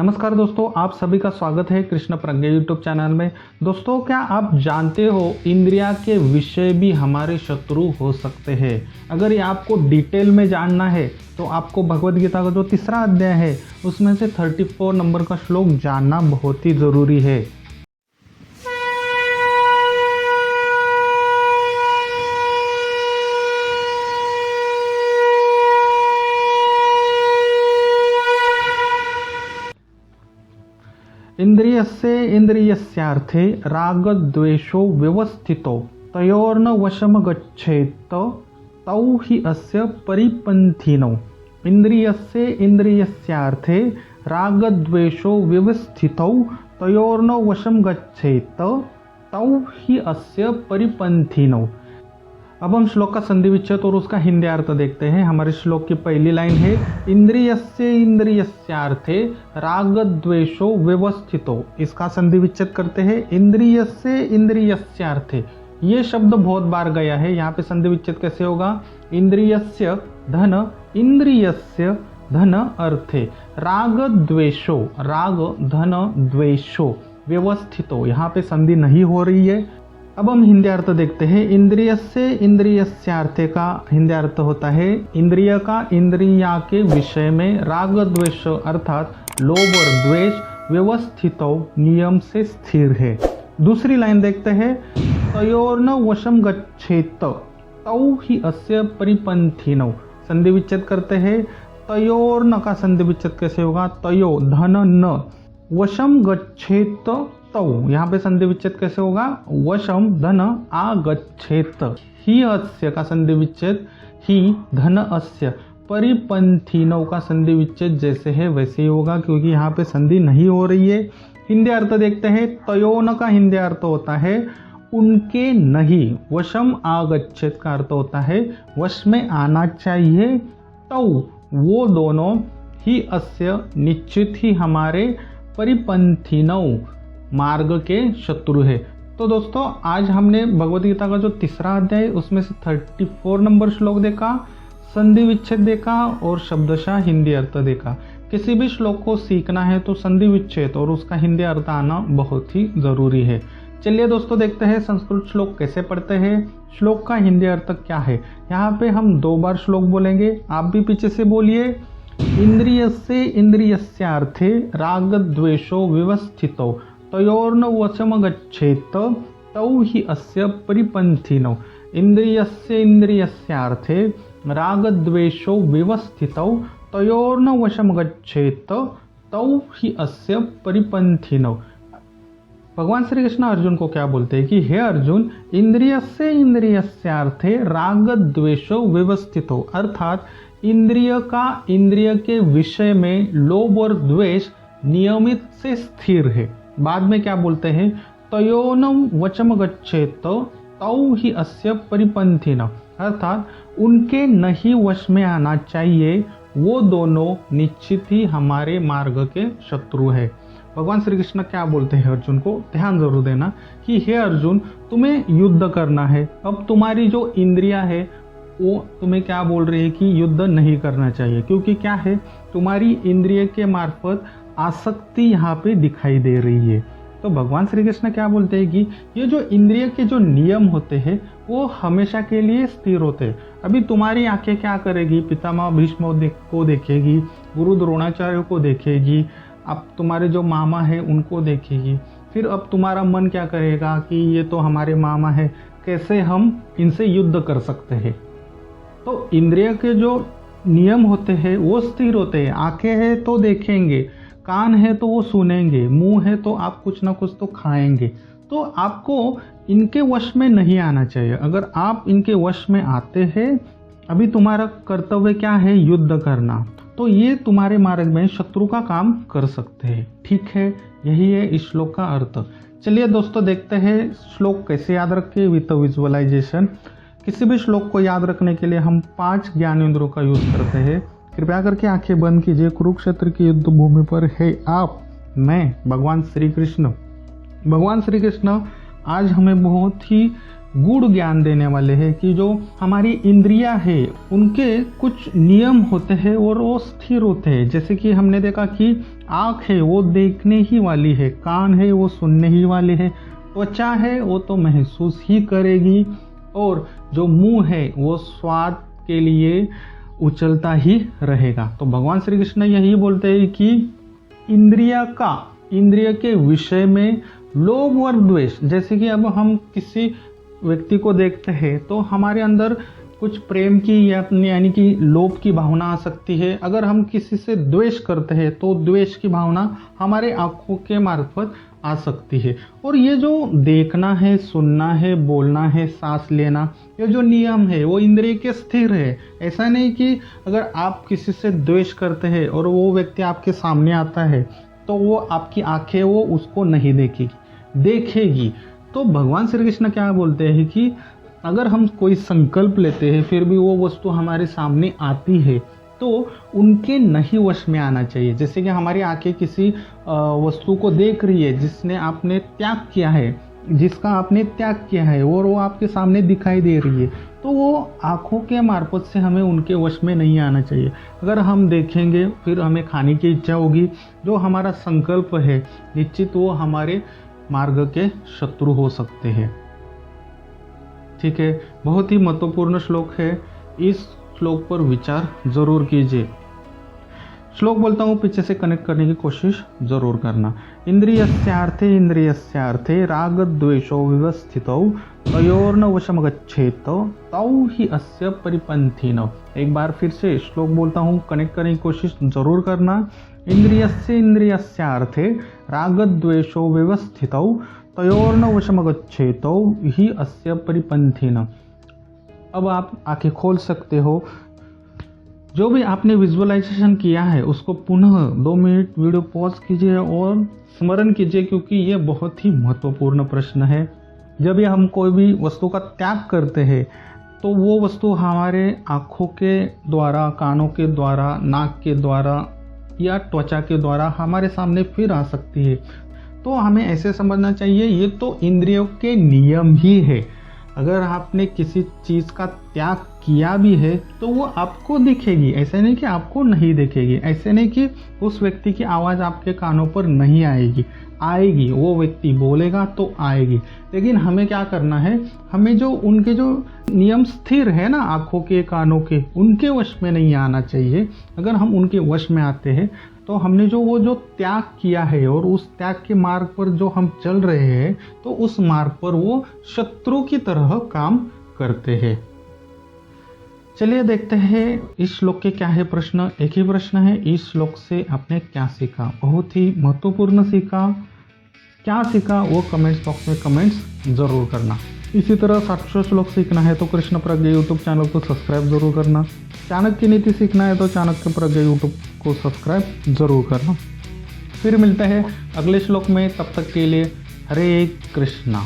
नमस्कार दोस्तों, आप सभी का स्वागत है कृष्ण प्रज्ञा यूट्यूब चैनल में। दोस्तों, क्या आप जानते हो इंद्रिया के विषय भी हमारे शत्रु हो सकते हैं। अगर ये आपको डिटेल में जानना है तो आपको भगवद गीता का जो 3रा अध्याय है उसमें से 34 नंबर का श्लोक जानना बहुत ही ज़रूरी है। इंद्रियस्य इंद्रियस्यार्थे रागद्वेषो व्यवस्थितो तयोर्न वशम गच्छेत तौ हि अस्य परिपन्थिनौ। इंद्रियस्य इंद्रियस्यार्थे रागद्वेषो व्यवस्थितौ तयोर्न वशम गच्छेत तौ हि अस्य परिपन्थिनौ। अब हम श्लोक का संधि विच्छेद और उसका हिंदी अर्थ देखते हैं। हमारे श्लोक की पहली लाइन है इंद्रियस्य इंद्रियस्यार्थे रागद्वेषो व्यवस्थितो। इसका संधि विच्छेद करते हैं इंद्रियस्य इंद्रियस्यार्थे। ये शब्द बहुत बार गया है, यहाँ पे संधि विच्छेद कैसे होगा? इंद्रियस्य धन इंद्रियस्य धन अर्थे रागद्वेषो, राग धन द्वेषो व्यवस्थितो। यहाँ पे संधि नहीं हो रही है। अब हम हिंदी अर्थ देखते हैं। इंद्रिय से इंद्रियस्यार्थे का हिंदी अर्थ होता है इंद्रिय का इंद्रिया के विषय में राग द्वेष अर्थात लोभ और द्वेष व्यवस्थित नियम से स्थिर है। दूसरी लाइन देखते हैं तयोर्न वशम गच्छेत तौ हि अस्य परिपन्थिनौ। संधि विच्छेद करते हैं। तयोर्न का संधि विच्छेद कैसे होगा? तयो धन न वशम गच्छेत तौ। यहाँ पे संधि विच्छेद कैसे होगा? वशम धन आगच्छेत। ही अस्य का संधि विच्छेद ही धन अस्य। परिपन्थिनौ का संधि विच्छेद जैसे है वैसे ही होगा, क्योंकि यहाँ पे संधि नहीं हो रही है। हिंदी अर्थ देखते हैं। तयोन का हिंदी अर्थ होता है उनके नहीं। वशम आगच्छेत का अर्थ होता है वश में आना चाहिए। तौ वो दोनों ही अस्य निश्चित ही हमारे परिपन्थिनौ मार्ग के शत्रु है। तो दोस्तों, आज हमने भगवद गीता का जो 3रा अध्याय उसमें से 34 नंबर श्लोक देखा, संधि विच्छेद देखा और शब्दशः हिंदी अर्थ देखा। किसी भी श्लोक को सीखना है तो संधि विच्छेद और उसका हिंदी अर्थ आना बहुत ही जरूरी है। चलिए दोस्तों, देखते हैं संस्कृत श्लोक कैसे पढ़ते हैं, श्लोक का हिंदी अर्थ क्या है। यहाँ पे हम 2 बार श्लोक बोलेंगे, आप भी पीछे से बोलिए। इंद्रियस्य इंद्रियस्यार्थे रागद्वेषो व्यवस्थितौ तयोर्न वशम गच्छेत तौ हि अस्य परिपन्थिनौ। इंद्रियस्य इंद्रियस्यार्थे रागद्वेषो व्यवस्थितौ तयोर्न वशम गच्छेत तौ हि अस्य परिपन्थिनौ। भगवान श्री कृष्ण अर्जुन को क्या बोलते हैं कि हे अर्जुन, इंद्रियस्य इंद्रियस्यार्थे रागद्वेषो व्यवस्थितौ, अर्थात इंद्रिय का इंद्रिय के विषय में लोभ और द्वेष नियमित से स्थिर है। बाद में क्या बोलते हैं? तयोनम वचम गच्छेत तौ ही अस्य परिपन्थिनौ, अर्थात उनके नहीं वश में आना चाहिए, वो दोनों निश्चित ही हमारे मार्ग के शत्रु है। भगवान श्री कृष्ण क्या बोलते हैं अर्जुन को? ध्यान जरूर देना कि हे अर्जुन, तुम्हें युद्ध करना है। अब तुम्हारी जो इंद्रिया है वो तुम्हें क्या बोल रही है कि युद्ध नहीं करना चाहिए, क्योंकि क्या है, तुम्हारी इंद्रिय के मार्फत आसक्ति यहाँ पे दिखाई दे रही है। तो भगवान श्री कृष्ण क्या बोलते हैं कि ये जो इंद्रिय के जो नियम होते हैं वो हमेशा के लिए स्थिर होते हैं। अभी तुम्हारी आंखें क्या करेगी? पितामह भीष्म को देखेगी, गुरु द्रोणाचार्य को देखेगी, अब तुम्हारे जो मामा है उनको देखेगी। फिर अब तुम्हारा मन क्या करेगा कि ये तो हमारे मामा है, कैसे हम इनसे युद्ध कर सकते हैं। तो इंद्रिय के जो नियम होते हैं वो स्थिर होते हैं। आंखें हैं तो देखेंगे, कान है तो वो सुनेंगे, मुंह है तो आप कुछ ना कुछ तो खाएंगे। तो आपको इनके वश में नहीं आना चाहिए। अगर आप इनके वश में आते हैं, अभी तुम्हारा कर्तव्य क्या है? युद्ध करना। तो ये तुम्हारे मार्ग में शत्रु का काम कर सकते हैं। ठीक है, यही है इस श्लोक का अर्थ। चलिए दोस्तों, देखते हैं श्लोक कैसे याद रखें विद विजुअलाइजेशन। किसी भी श्लोक को याद रखने के लिए हम 5 ज्ञानेंद्रियों का यूज करते हैं। कृपया करके आंखें बंद कीजिए। कुरुक्षेत्र की युद्ध भूमि पर है आप, मैं, भगवान श्री कृष्ण। भगवान श्री कृष्ण आज हमें बहुत ही गूढ़ ज्ञान देने वाले हैं कि जो हमारी इंद्रियां है उनके कुछ नियम होते हैं और वो स्थिर होते हैं। जैसे कि हमने देखा कि आँख है वो देखने ही वाली है, कान है वो सुनने ही वाले है, त्वचा है वो तो महसूस ही करेगी, और जो मुंह है वो स्वाद के लिए उछलता ही रहेगा। तो भगवान श्री कृष्ण यही बोलते हैं कि इंद्रिय के विषय में लोभ और द्वेष, जैसे कि अब हम किसी व्यक्ति को देखते हैं तो हमारे अंदर कुछ प्रेम की यानी कि लोभ की भावना आ सकती है। अगर हम किसी से द्वेष करते हैं तो द्वेष की भावना हमारे आंखों के मार्फत आ सकती है। और ये जो देखना है, सुनना है, बोलना है, सांस लेना, ये जो नियम है वो इंद्रिय के स्थिर है। ऐसा नहीं कि अगर आप किसी से द्वेष करते हैं और वो व्यक्ति आपके सामने आता है तो वो आपकी आंखें वो उसको नहीं देखेगी। तो भगवान श्री कृष्ण क्या बोलते हैं कि अगर हम कोई संकल्प लेते हैं फिर भी वो वस्तु हमारे सामने आती है तो उनके नहीं वश में आना चाहिए। जैसे कि हमारी आंखें किसी वस्तु को देख रही है जिसका आपने त्याग किया है और वो आपके सामने दिखाई दे रही है, तो वो आँखों के मार्फत से हमें उनके वश में नहीं आना चाहिए। अगर हम देखेंगे फिर हमें खाने की इच्छा होगी, जो हमारा संकल्प है निश्चित वो हमारे मार्ग के शत्रु हो सकते हैं। ठीक है, बहुत ही महत्वपूर्ण श्लोक है, इस श्लोक पर विचार जरूर कीजिए। श्लोक बोलता हूँ, पीछे से कनेक्ट करने की कोशिश जरूर करना। इंद्रियस्यार्थे राग द्वेषो विवस्थितौ तयोर्न वशम गच्छेत तौ ही अस्य परिपन्थिनौ। एक बार फिर से श्लोक बोलता हूँ, कनेक्ट करने की कोशिश जरूर करना। इंद्रियस्यार्थे राग द्वेषो विवस्थितौ तयोर्न वशम गच्छेत ही अस्य परिपन्थिनौ। अब आप आंखें खोल सकते हो। जो भी आपने विजुअलाइजेशन किया है उसको पुनः 2 मिनट वीडियो पॉज कीजिए और स्मरण कीजिए, क्योंकि ये बहुत ही महत्वपूर्ण प्रश्न है। जब भी हम कोई भी वस्तु का त्याग करते हैं तो वो वस्तु हमारे आँखों के द्वारा, कानों के द्वारा, नाक के द्वारा या त्वचा के द्वारा हमारे सामने फिर आ सकती है। तो हमें ऐसे समझना चाहिए ये तो इंद्रियों के नियम ही है। अगर आपने किसी चीज़ का त्याग किया भी है तो वो आपको दिखेगी, ऐसे नहीं कि आपको नहीं दिखेगी। ऐसे नहीं कि उस व्यक्ति की आवाज़ आपके कानों पर नहीं आएगी, वो व्यक्ति बोलेगा तो आएगी। लेकिन हमें क्या करना है, हमें जो उनके जो नियम स्थिर है ना आँखों के, कानों के, उनके वश में नहीं आना चाहिए। अगर हम उनके वश में आते हैं तो हमने जो त्याग किया है और उस त्याग के मार्ग पर जो हम चल रहे हैं तो उस मार्ग पर वो शत्रु की तरह काम करते हैं। चलिए देखते हैं इस श्लोक के क्या है प्रश्न। एक ही प्रश्न है, इस श्लोक से आपने क्या सीखा? बहुत ही महत्वपूर्ण सीखा। क्या सीखा वो कमेंट्स बॉक्स में कमेंट्स जरूर करना। इसी तरह 700 श्लोक सीखना है तो कृष्ण प्रज्ञा यूट्यूब चैनल को सब्सक्राइब जरूर करना। चाणक्य नीति सीखना है तो चाणक्य प्रज्ञा यूट्यूब को सब्सक्राइब जरूर करना। फिर मिलते हैं अगले श्लोक में, तब तक के लिए हरे कृष्णा।